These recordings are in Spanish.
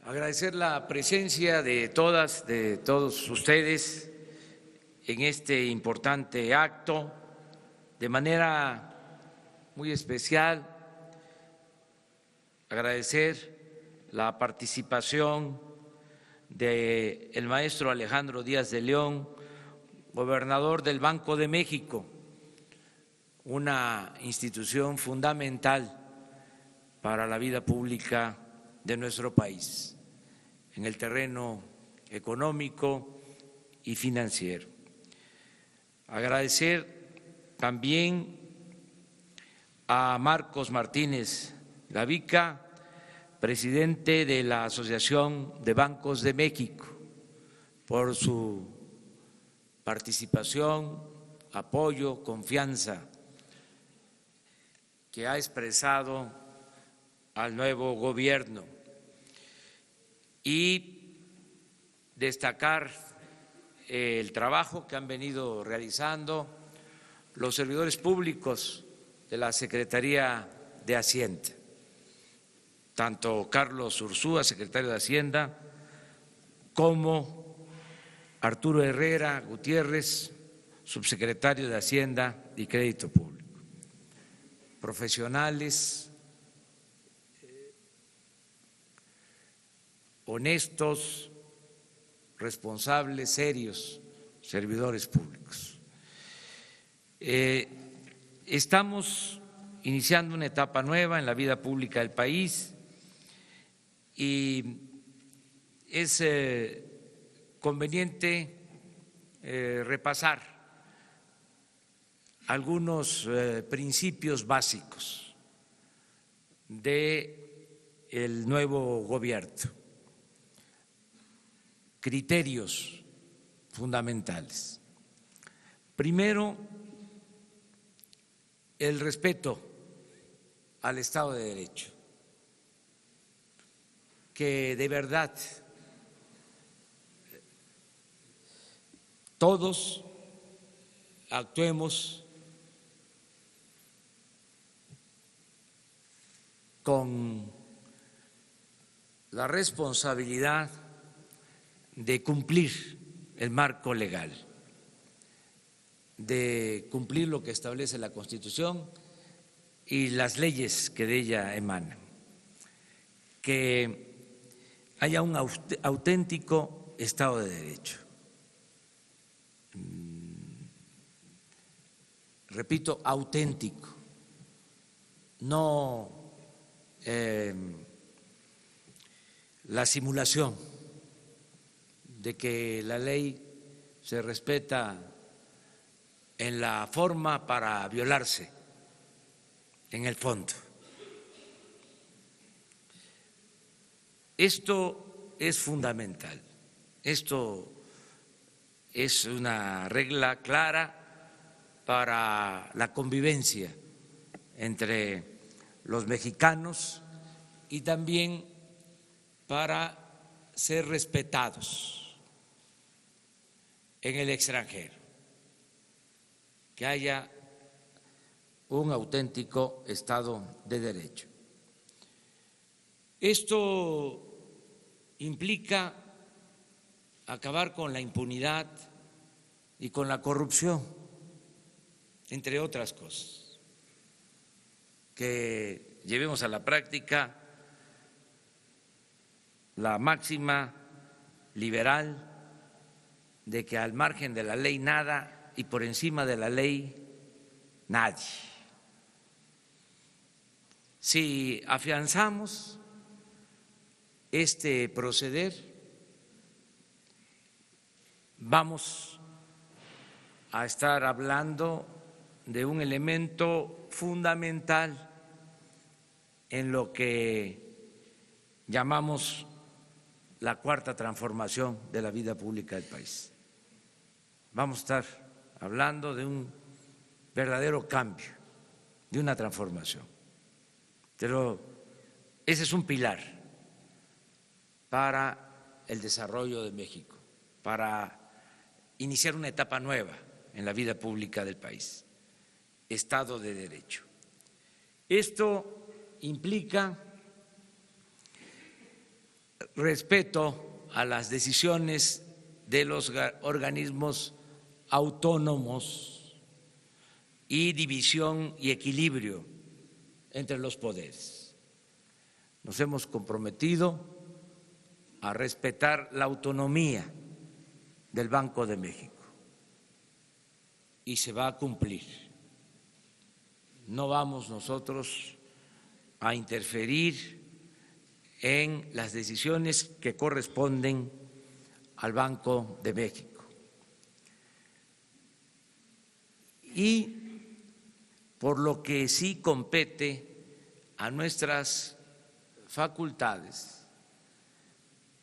Agradecer la presencia de todas, de todos ustedes en este importante acto, de manera muy especial, agradecer la participación del maestro Alejandro Díaz de León, gobernador del Banco de México, una institución fundamental para la vida pública de nuestro país, en el terreno económico y financiero. Agradecer también a Marcos Martínez Gavica, presidente de la Asociación de Bancos de México, por su participación, apoyo, confianza que ha expresado al nuevo gobierno, y destacar el trabajo que han venido realizando los servidores públicos de la Secretaría de Hacienda, tanto Carlos Ursúa, secretario de Hacienda, como Arturo Herrera Gutiérrez, subsecretario de Hacienda y Crédito Público. Profesionales, honestos, responsables, serios, servidores públicos. Estamos iniciando una etapa nueva en la vida pública del país y es conveniente repasar algunos principios básicos del nuevo gobierno, criterios fundamentales. Primero, el respeto al Estado de Derecho, que de verdad todos actuemos con la responsabilidad de cumplir el marco legal, de cumplir lo que establece la Constitución y las leyes que de ella emanan, que haya un auténtico Estado de Derecho. Repito, auténtico, no la simulación de que la ley se respeta en la forma para violarse en el fondo. Esto es fundamental, esto es una regla clara para la convivencia entre los mexicanos y también para ser respetados en el extranjero, que haya un auténtico Estado de Derecho. Esto implica acabar con la impunidad y con la corrupción, entre otras cosas, que llevemos a la práctica la máxima liberal de que al margen de la ley nada y por encima de la ley nadie. Si afianzamos este proceder, vamos a estar hablando de un elemento fundamental en lo que llamamos la cuarta transformación de la vida pública del país. Vamos a estar hablando de un verdadero cambio, de una transformación. Pero ese es un pilar para el desarrollo de México, para iniciar una etapa nueva en la vida pública del país, Estado de Derecho. Esto implica respeto a las decisiones de los organismos autónomos y división y equilibrio entre los poderes. Nos hemos comprometido a respetar la autonomía del Banco de México y se va a cumplir. No vamos nosotros a interferir en las decisiones que corresponden al Banco de México. Y por lo que sí compete a nuestras facultades,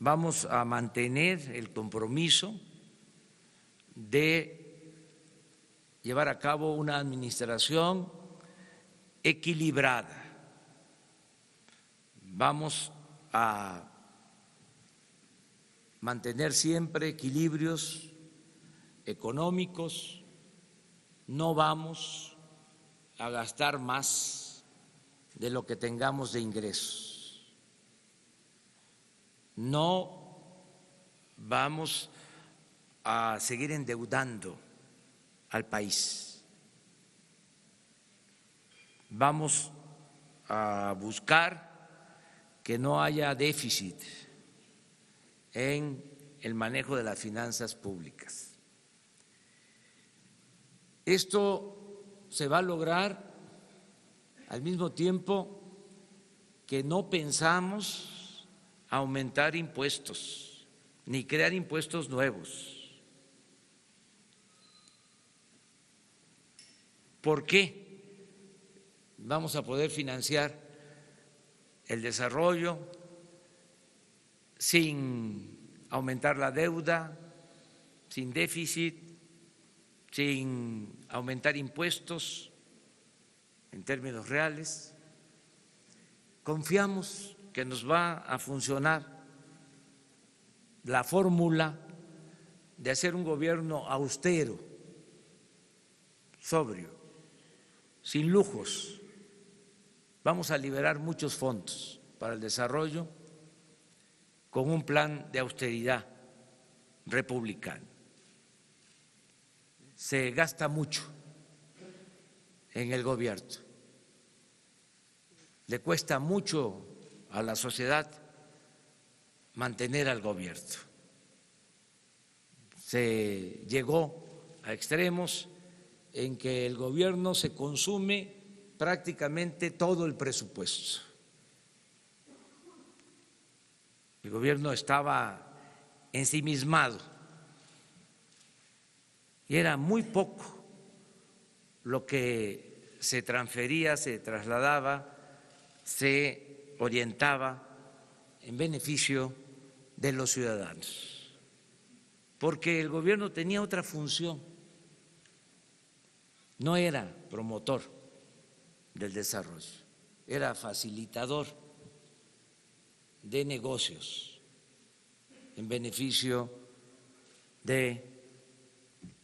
vamos a mantener el compromiso de llevar a cabo una administración equilibrada. Vamos a mantener siempre equilibrios económicos, no vamos a gastar más de lo que tengamos de ingresos, no vamos a seguir endeudando al país, vamos a buscar que no haya déficit en el manejo de las finanzas públicas. Esto se va a lograr al mismo tiempo que no pensamos aumentar impuestos ni crear impuestos nuevos. ¿Por qué? Vamos a poder financiar el desarrollo sin aumentar la deuda, sin déficit, sin aumentar impuestos en términos reales. Confiamos que nos va a funcionar la fórmula de hacer un gobierno austero, sobrio, sin lujos. Vamos a liberar muchos fondos para el desarrollo con un plan de austeridad republicano. Se gasta mucho en el gobierno, le cuesta mucho a la sociedad mantener al gobierno. Se llegó a extremos en que el gobierno se consume prácticamente todo el presupuesto. El gobierno estaba ensimismado y era muy poco lo que se transfería, se trasladaba, se orientaba en beneficio de los ciudadanos, porque el gobierno tenía otra función, no era promotor del desarrollo, era facilitador de negocios en beneficio de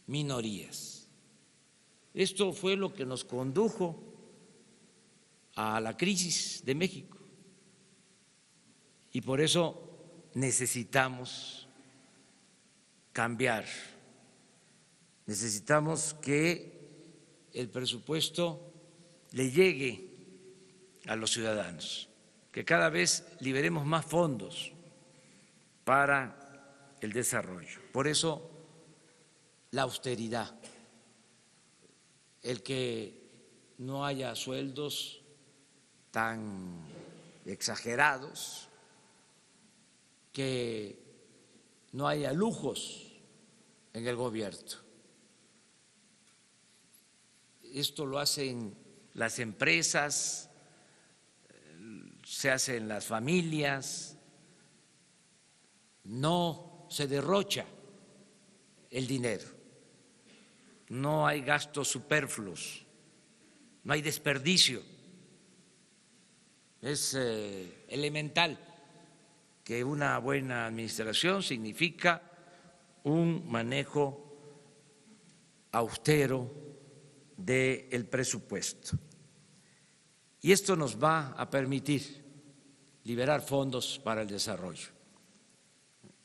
minorías. Esto fue lo que nos condujo a la crisis de México y por eso necesitamos cambiar, necesitamos que el presupuesto le llegue a los ciudadanos, que cada vez liberemos más fondos para el desarrollo. Por eso la austeridad, el que no haya sueldos tan exagerados, que no haya lujos en el gobierno. Esto lo hacen las empresas, se hace en las familias, no se derrocha el dinero, no hay gastos superfluos, no hay desperdicio. Es elemental que una buena administración significa un manejo austero del presupuesto. Y esto nos va a permitir liberar fondos para el desarrollo.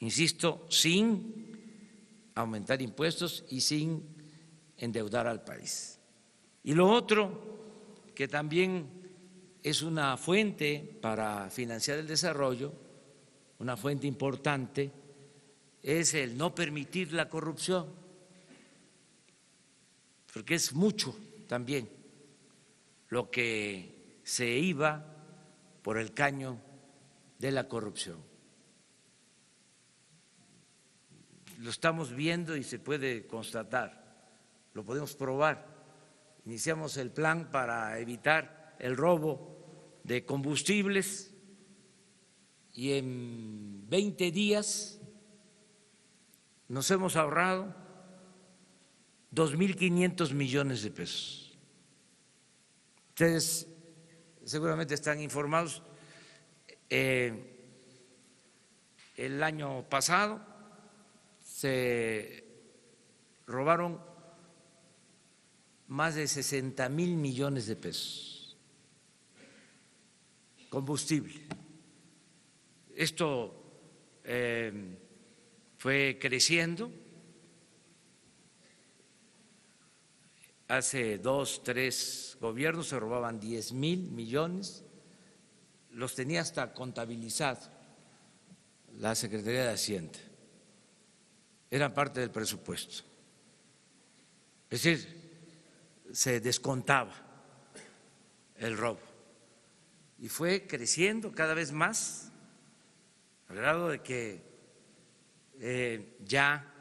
insisto, sin aumentar impuestos y sin endeudar al país. Y lo otro, que también es una fuente para financiar el desarrollo, una fuente importante, es el no permitir la corrupción, porque es mucho también lo que se iba por el caño de la corrupción. Lo estamos viendo y se puede constatar, lo podemos probar. Iniciamos el plan para evitar el robo de combustibles y en 20 días nos hemos ahorrado 2.500 millones de pesos. Ustedes seguramente están informados, el año pasado se robaron más de 60.000 millones de pesos, combustible. Esto fue creciendo. Hace 2, 3 gobiernos se robaban 10.000 millones, los tenía hasta contabilizado la Secretaría de Hacienda, eran parte del presupuesto. Es decir, se descontaba el robo y fue creciendo cada vez más, al grado de que ya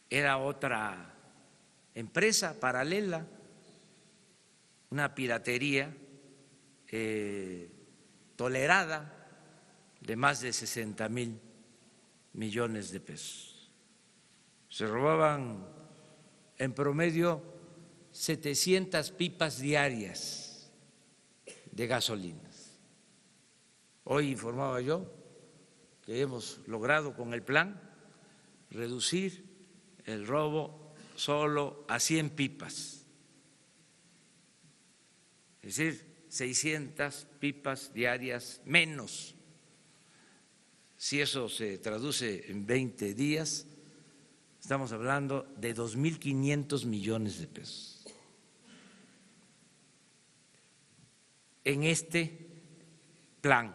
era otra empresa paralela, una piratería tolerada de más de 60.000 millones de pesos. Se robaban en promedio 700 pipas diarias de gasolinas. Hoy informaba yo que hemos logrado con el plan reducir el robo solo a 100 pipas, es decir, 600 pipas diarias menos. Si eso se traduce en 20 días, estamos hablando de 2.500 millones de pesos. En este plan,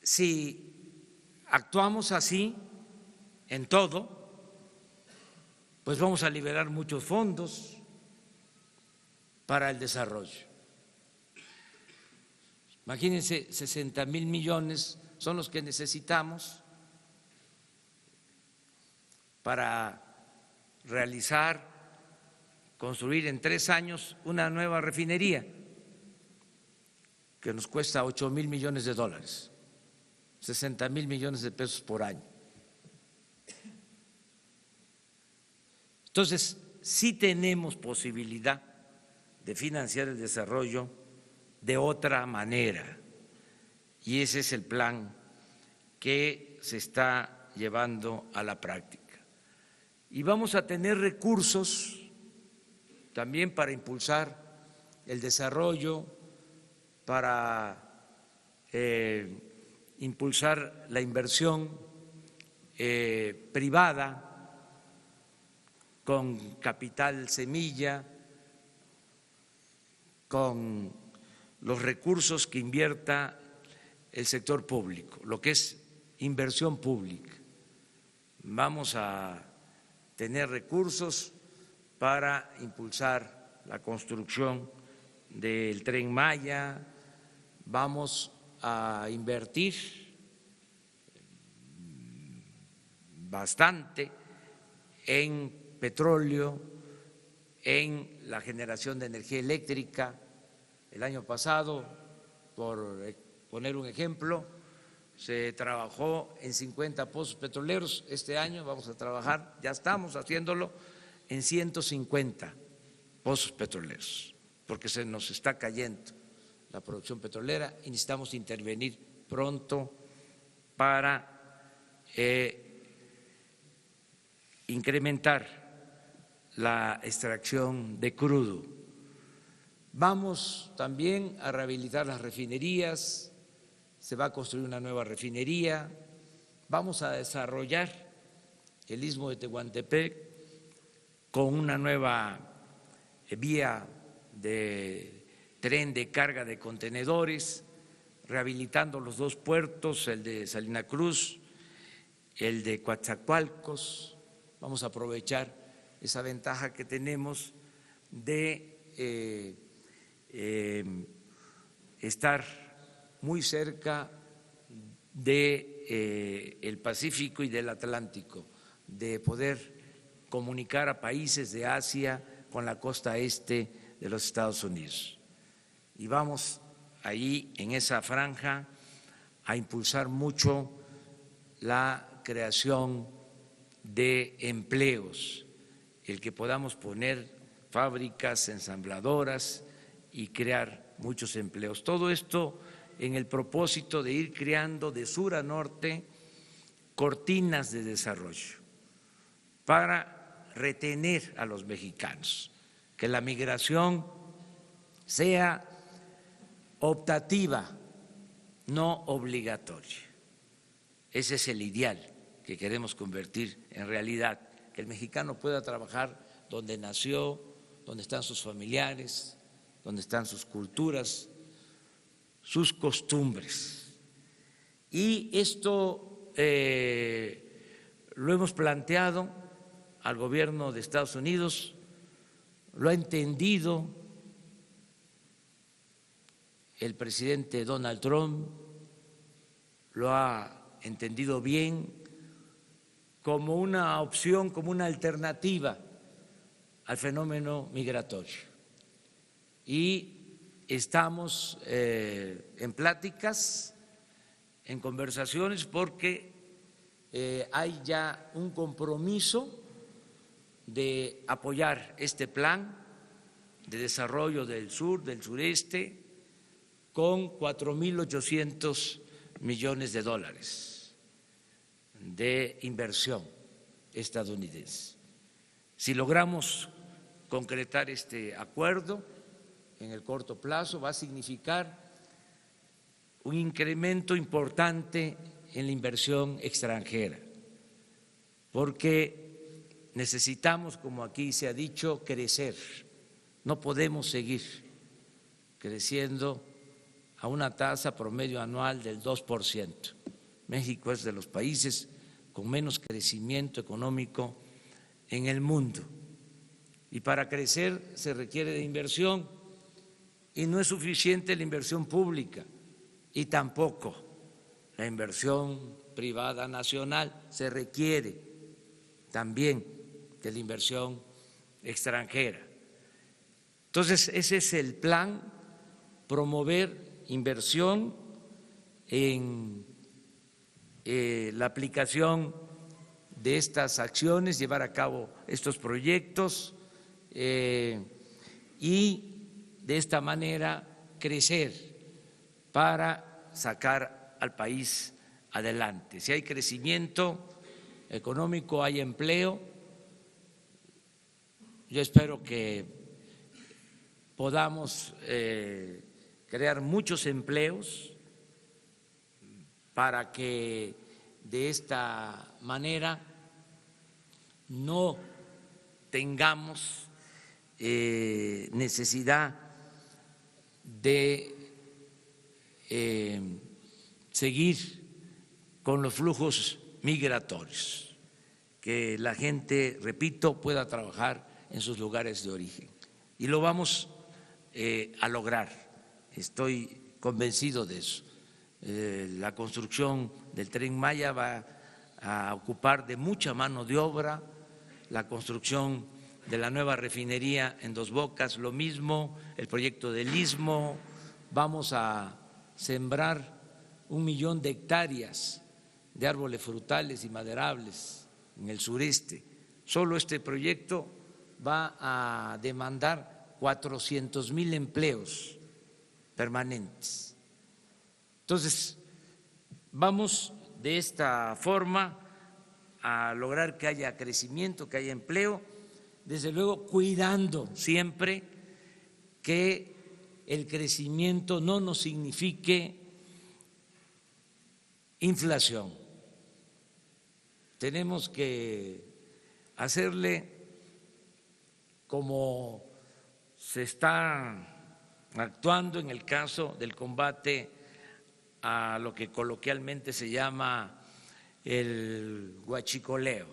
si actuamos así en todo, pues vamos a liberar muchos fondos para el desarrollo. Imagínense, 60.000 millones son los que necesitamos para realizar, construir en 3 años una nueva refinería que nos cuesta 8.000 millones de dólares, 60.000 millones de pesos por año. Entonces, sí tenemos posibilidad de financiar el desarrollo de otra manera, y ese es el plan que se está llevando a la práctica. Y vamos a tener recursos también para impulsar el desarrollo, para impulsar la inversión privada con capital semilla, con los recursos que invierta el sector público, lo que es inversión pública. Vamos a tener recursos para impulsar la construcción del Tren Maya, vamos a invertir bastante en petróleo, en la generación de energía eléctrica. El año pasado, por poner un ejemplo, se trabajó en 50 pozos petroleros. Este año vamos a trabajar, ya estamos haciéndolo, en 150 pozos petroleros, porque se nos está cayendo la producción petrolera y necesitamos intervenir pronto para incrementar la extracción de crudo. Vamos también a rehabilitar las refinerías, se va a construir una nueva refinería, vamos a desarrollar el Istmo de Tehuantepec con una nueva vía de tren de carga de contenedores, rehabilitando los dos puertos, el de Salina Cruz, el de Coatzacoalcos. Vamos a aprovechar esa ventaja que tenemos de estar muy cerca del Pacífico y del Atlántico, de poder comunicar a países de Asia con la costa este de los Estados Unidos. Y vamos ahí en esa franja a impulsar mucho la creación de empleos, el que podamos poner fábricas ensambladoras y crear muchos empleos. Todo esto en el propósito de ir creando de sur a norte cortinas de desarrollo para retener a los mexicanos, que la migración sea optativa, no obligatoria. Ese es el ideal que queremos convertir en realidad, que el mexicano pueda trabajar donde nació, donde están sus familiares, donde están sus culturas, sus costumbres. Y esto lo hemos planteado al gobierno de Estados Unidos, lo ha entendido el presidente Donald Trump, lo ha entendido bien como una opción, como una alternativa al fenómeno migratorio. Y estamos en pláticas, en conversaciones, porque hay ya un compromiso de apoyar este plan de desarrollo del sur, del sureste, con 4.800 millones de dólares de inversión estadounidense. Si logramos concretar este acuerdo en el corto plazo, va a significar un incremento importante en la inversión extranjera, porque necesitamos, como aquí se ha dicho, crecer. No podemos seguir creciendo a una tasa promedio anual del 2%. México es de los países con menos crecimiento económico en el mundo. Y para crecer se requiere de inversión, y no es suficiente la inversión pública y tampoco la inversión privada nacional, se requiere también de la inversión extranjera. Entonces, ese es el plan, promover inversión en la aplicación de estas acciones, llevar a cabo estos proyectos y de esta manera crecer para sacar al país adelante. Si hay crecimiento económico, hay empleo. Yo espero que podamos crear muchos empleos para que de esta manera no tengamos necesidad de seguir con los flujos migratorios, que la gente, repito, pueda trabajar en sus lugares de origen. Y lo vamos a lograr, estoy convencido de eso. La construcción del Tren Maya va a ocupar de mucha mano de obra, la construcción de la nueva refinería en Dos Bocas, lo mismo, el proyecto del Istmo, vamos a sembrar 1 millón de hectáreas de árboles frutales y maderables en el sureste. Solo este proyecto va a demandar 400,000 empleos permanentes. Entonces, vamos de esta forma a lograr que haya crecimiento, que haya empleo, desde luego cuidando siempre que el crecimiento no nos signifique inflación. Tenemos que hacerle como se está actuando en el caso del combate a lo que coloquialmente se llama el huachicoleo.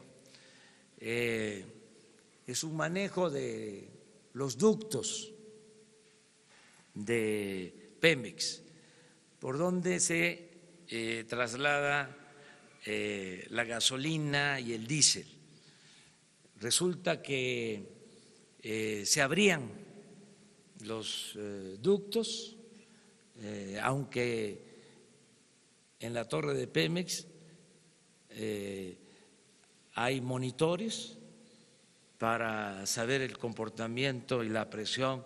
Es un manejo de los ductos de Pemex, por donde se traslada la gasolina y el diésel. Resulta que se abrían los ductos, aunque en la torre de Pemex hay monitores para saber el comportamiento y la presión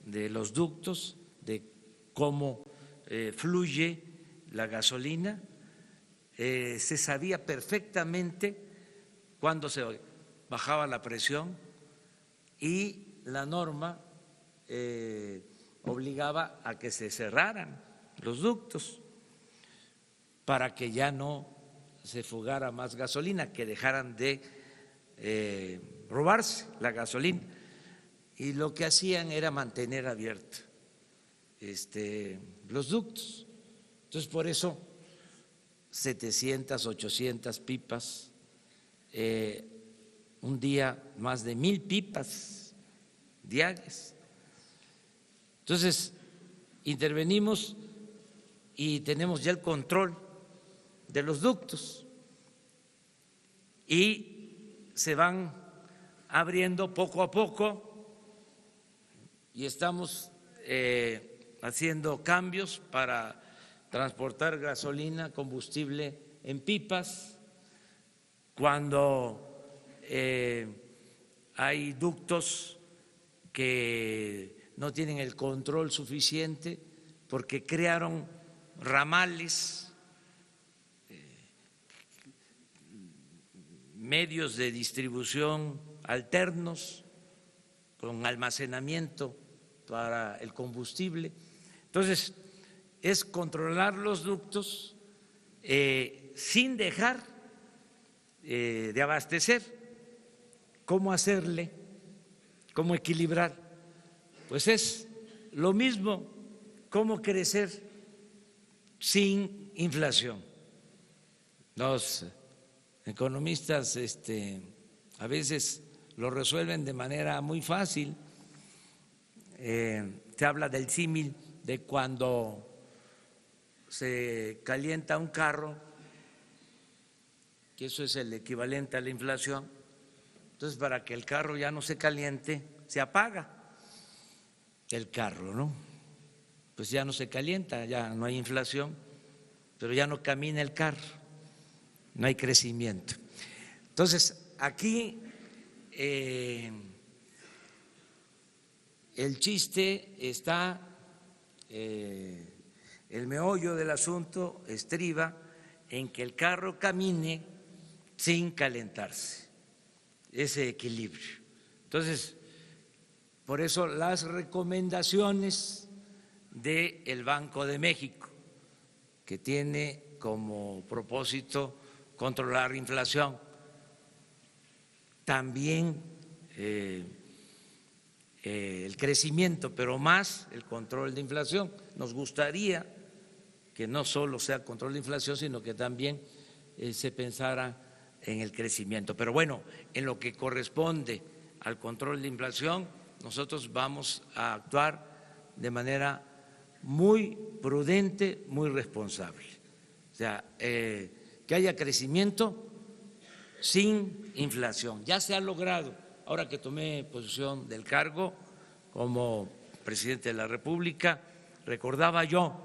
de los ductos, de cómo fluye la gasolina. Se sabía perfectamente cuándo se bajaba la presión y la norma obligaba a que se cerraran los ductos para que ya no se fugara más gasolina, que dejaran de robarse la gasolina. Y lo que hacían era mantener abiertos los ductos. Entonces, por eso 700, 800 pipas, un día más de 1,000 pipas diarias. Entonces, intervenimos y tenemos ya el control de los ductos y se van abriendo poco a poco y estamos haciendo cambios para transportar gasolina, combustible en pipas. Cuando hay ductos que no tienen el control suficiente porque crearon ramales, medios de distribución alternos con almacenamiento para el combustible. Entonces, es controlar los ductos sin dejar de abastecer. ¿Cómo hacerle? ¿Cómo equilibrar? Pues es lo mismo, cómo crecer sin inflación. Los economistas a veces lo resuelven de manera muy fácil. Se habla del símil de cuando se calienta un carro, que eso es el equivalente a la inflación. Entonces, para que el carro ya no se caliente, se apaga el carro, ¿no? Pues ya no se calienta, ya no hay inflación, pero ya no camina el carro, no hay crecimiento. Entonces, aquí el chiste está, el meollo del asunto estriba en que el carro camine sin calentarse, ese equilibrio. Entonces, por eso las recomendaciones del Banco de México, que tiene como propósito controlar la inflación, también el crecimiento, pero más el control de inflación. Nos gustaría que no solo sea control de inflación, sino que también se pensara en el crecimiento. Pero bueno, en lo que corresponde al control de inflación, nosotros vamos a actuar de manera muy prudente, muy responsable. O sea, que haya crecimiento sin inflación. Ya se ha logrado. Ahora que tomé posesión del cargo como presidente de la República, recordaba yo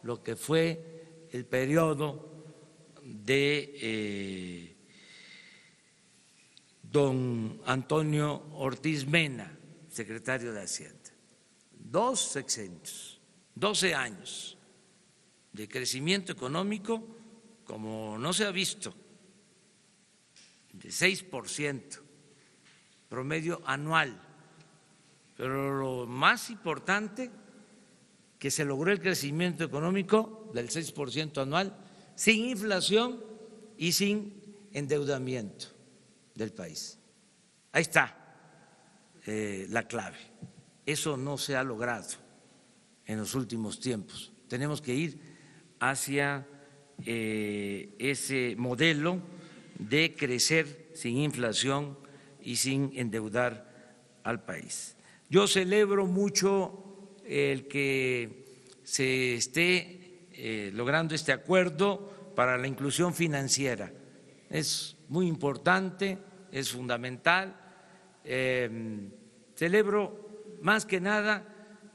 lo que fue el periodo de don Antonio Ortiz Mena, secretario de Hacienda. 2 sexenios, 12 años de crecimiento económico como no se ha visto, de 6% promedio anual. Pero lo más importante, que se logró el crecimiento económico del 6% anual sin inflación y sin endeudamiento del país. Ahí está la clave. Eso no se ha logrado en los últimos tiempos. Tenemos que ir hacia ese modelo de crecer sin inflación y sin endeudar al país. Yo celebro mucho el que se esté logrando este acuerdo para la inclusión financiera. Es muy importante, es fundamental. Celebro más que nada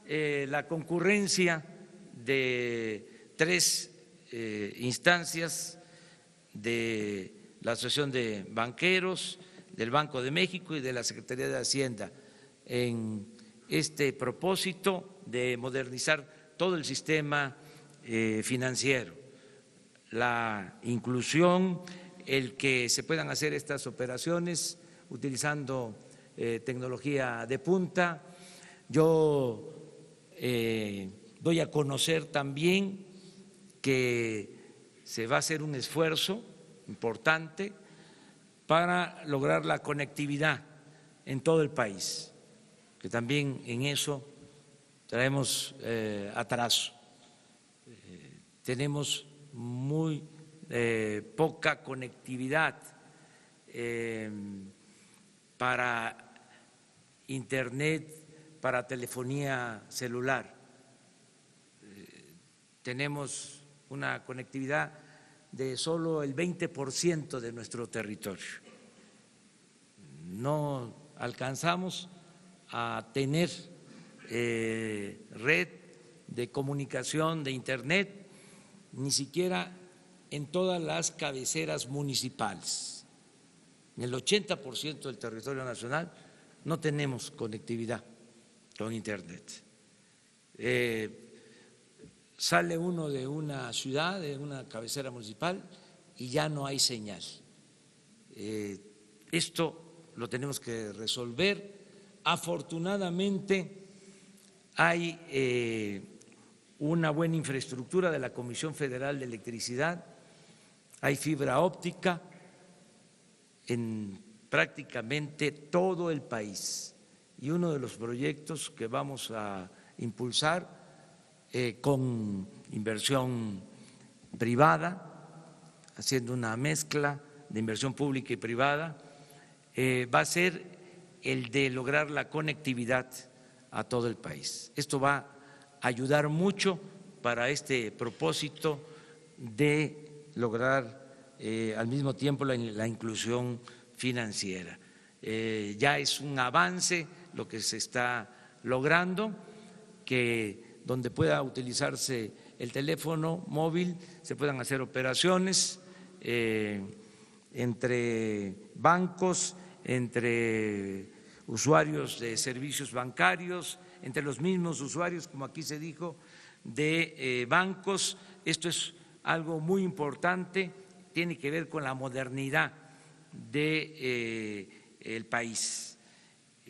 la concurrencia de tres instancias de la Asociación de Banqueros, del Banco de México y de la Secretaría de Hacienda en este propósito de modernizar todo el sistema financiero, la inclusión, el que se puedan hacer estas operaciones utilizando tecnología de punta. Yo doy a conocer también que se va a hacer un esfuerzo importante para lograr la conectividad en todo el país, que también en eso traemos atraso. Tenemos muy poca conectividad para internet, para telefonía celular. Tenemos una conectividad de solo el 20% de nuestro territorio. No alcanzamos a tener red de comunicación de internet, ni siquiera en todas las cabeceras municipales. En el 80% del territorio nacional no tenemos conectividad con internet. Sale uno de una ciudad, de una cabecera municipal, y ya no hay señal. Esto lo tenemos que resolver. Afortunadamente hay una buena infraestructura de la Comisión Federal de Electricidad, hay fibra óptica en prácticamente todo el país, y uno de los proyectos que vamos a impulsar con inversión privada, haciendo una mezcla de inversión pública y privada, va a ser el de lograr la conectividad a todo el país. Esto va a ayudar mucho para este propósito de lograr al mismo tiempo la inclusión financiera. Ya es un avance lo que se está logrando, que donde pueda utilizarse el teléfono móvil se puedan hacer operaciones entre bancos, entre usuarios de servicios bancarios, entre los mismos usuarios, como aquí se dijo, de bancos. Esto es algo muy importante, tiene que ver con la modernidad del país.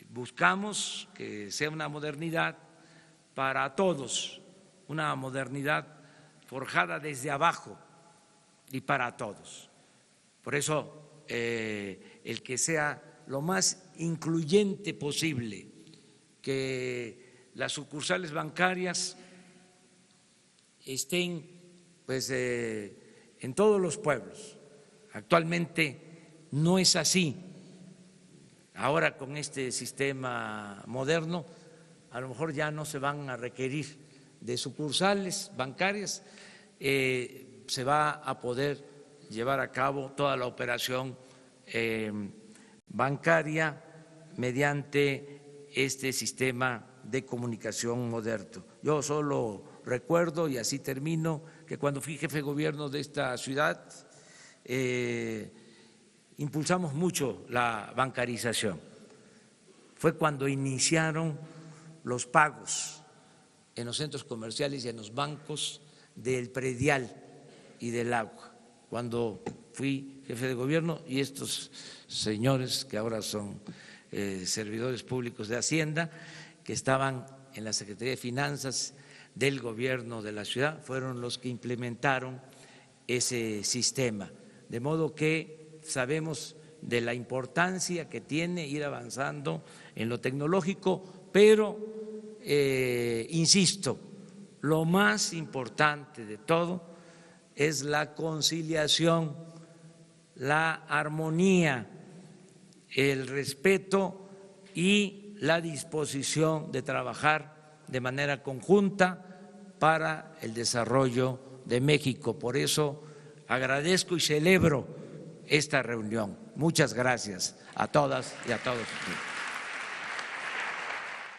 Buscamos que sea una modernidad para todos, una modernidad forjada desde abajo y para todos. Por eso, el que sea lo más incluyente posible, que las sucursales bancarias estén pues en todos los pueblos. Actualmente no es así. Ahora con este sistema moderno a lo mejor ya no se van a requerir de sucursales bancarias, se va a poder llevar a cabo toda la operación bancaria mediante este sistema de comunicación moderno. Yo solo recuerdo, y así termino, que cuando fui jefe de gobierno de esta ciudad impulsamos mucho la bancarización. Fue cuando iniciaron los pagos en los centros comerciales y en los bancos del predial y del agua, cuando fui jefe de gobierno, y estos señores que ahora son servidores públicos de Hacienda, que estaban en la Secretaría de Finanzas del gobierno de la ciudad, fueron los que implementaron ese sistema. De modo que sabemos de la importancia que tiene ir avanzando en lo tecnológico, pero insisto, lo más importante de todo es la conciliación, la armonía, el respeto y la disposición de trabajar de manera conjunta para el desarrollo de México. Por eso agradezco y celebro esta reunión. Muchas gracias a todas y a todos ustedes.